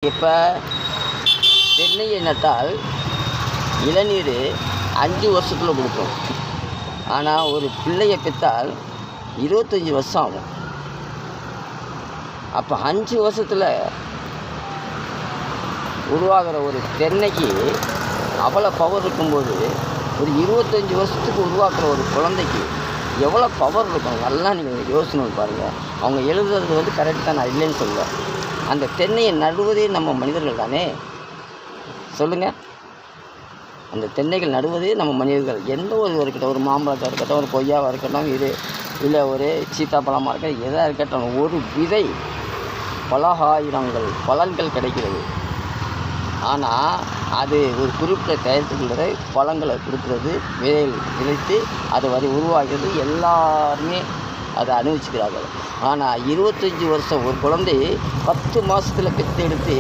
இப்போ தென்னையை நட்டால் இளநீர் 5 வருஷத்தில் கொடுக்கும். ஆனால் ஒரு பிள்ளையை பெற்றால் 25 வருஷம் ஆகும். அப்போ 5 வருஷத்தில் உருவாகிற ஒரு தென்னைக்கு அவ்வளோ பவர் இருக்கும்போது ஒரு 25 வருஷத்துக்கு உருவாக்குற ஒரு குழந்தைக்கு எவ்வளோ பவர் இருக்கும். நல்லா நீங்கள் யோசனை பாருங்கள். அவங்க எழுதுறது கரெக்ட் தான், நான் இல்லைன்னு சொல்லுவேன். அந்த தென்னையை நடுவதே நம்ம மனிதர்கள் தானே, சொல்லுங்கள். அந்த தென்னைகள் நடுவதே நம்ம மனிதர்கள். எந்த ஒரு இருக்கட்டும், ஒரு மாம்பழத்தை இருக்கட்டும், ஒரு கொய்யாவாக இருக்கட்டும், இல்லை ஒரு சீத்தாப்பழமாக இருக்கட்டும், எதாக இருக்கட்டும், ஒரு விதை பல ஆயிரங்கள் பலன்கள் கிடைக்கிறது. ஆனால் அது ஒரு குறிப்பிட்ட தயாரித்துக்களை பழங்களை கொடுக்குறது, விதைகள் விதைத்து அது உருவாகிறது. எல்லாருமே அதை அனுபவிச்சுக்கிறார்கள். ஆனால் 25 வருஷம் ஒரு குழந்தை 10 மாதத்தில் பெற்றெடுத்து